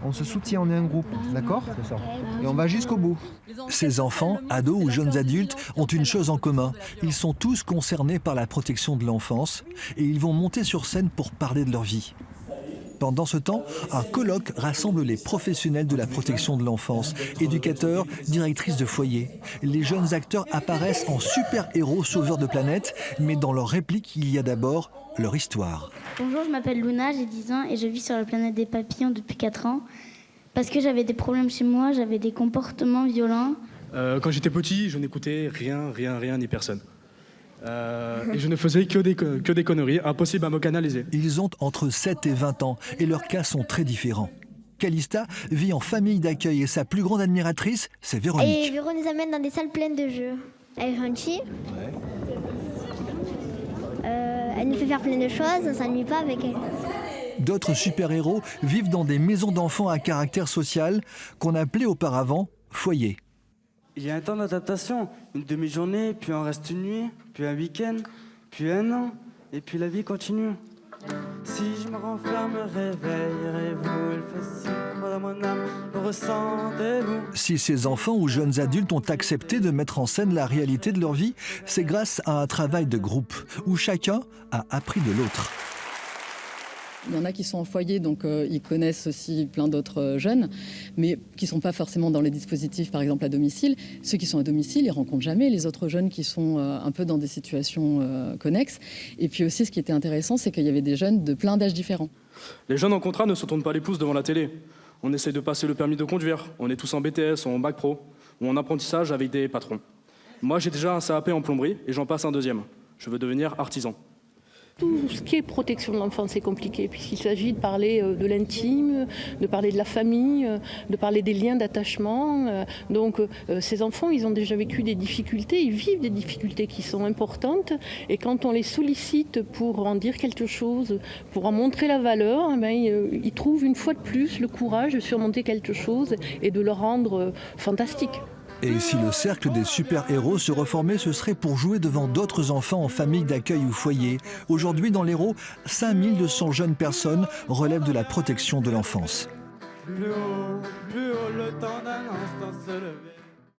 on se soutient, on est un groupe, d'accord? Et on va jusqu'au bout. Ces enfants, ados ou jeunes adultes, ont une chose en commun. Ils sont tous concernés par la protection de l'enfance et ils vont monter sur scène pour parler de leur vie. Pendant ce temps, un colloque rassemble les professionnels de la protection de l'enfance, éducateurs, directrices de foyer. Les jeunes acteurs apparaissent en super-héros sauveurs de planète, mais dans leur réplique, il y a d'abord leur histoire. Bonjour, je m'appelle Luna, j'ai 10 ans et je vis sur la planète des papillons depuis 4 ans. Parce que j'avais des problèmes chez moi, j'avais des comportements violents. Quand j'étais petit, je n'écoutais rien ni personne. Et je ne faisais que des conneries, impossible à me canaliser. Ils ont entre 7 et 20 ans et leurs cas sont très différents. Calista vit en famille d'accueil et sa plus grande admiratrice, c'est Véronique. Et Véro nous amène dans des salles pleines de jeux. Elle est gentille. Elle nous fait faire plein de choses, on ne s'ennuie pas avec elle. D'autres super-héros vivent dans des maisons d'enfants à caractère social qu'on appelait auparavant foyers. Il y a un temps d'adaptation, une demi-journée, puis on reste une nuit, puis un week-end, puis un an, et puis la vie continue. Si je me renferme, réveillerez-vous, elle fait si froid dans mon âme, ressentez-vous. Si ces enfants ou jeunes adultes ont accepté de mettre en scène la réalité de leur vie, c'est grâce à un travail de groupe où chacun a appris de l'autre. Il y en a qui sont en foyer, donc ils connaissent aussi plein d'autres jeunes, mais qui ne sont pas forcément dans les dispositifs, par exemple à domicile. Ceux qui sont à domicile, ils ne rencontrent jamais les autres jeunes qui sont un peu dans des situations connexes. Et puis aussi, ce qui était intéressant, c'est qu'il y avait des jeunes de plein d'âges différents. Les jeunes en contrat ne se tournent pas les pouces devant la télé. On essaye de passer le permis de conduire. On est tous en BTS, en bac pro, ou en apprentissage avec des patrons. Moi, j'ai déjà un CAP en plomberie et j'en passe un deuxième. Je veux devenir artisan. Tout ce qui est protection de l'enfant, c'est compliqué, puisqu'il s'agit de parler de l'intime, de parler de la famille, de parler des liens d'attachement. Donc ces enfants, ils ont déjà vécu des difficultés, ils vivent des difficultés qui sont importantes. Et quand on les sollicite pour en dire quelque chose, pour en montrer la valeur, ils trouvent une fois de plus le courage de surmonter quelque chose et de le rendre fantastique. Et si le cercle des super-héros se reformait, ce serait pour jouer devant d'autres enfants en famille d'accueil ou foyer. Aujourd'hui, dans l'Hérault, 5200 jeunes personnes relèvent de la protection de l'enfance. Plus haut, le temps d'un instant se lever.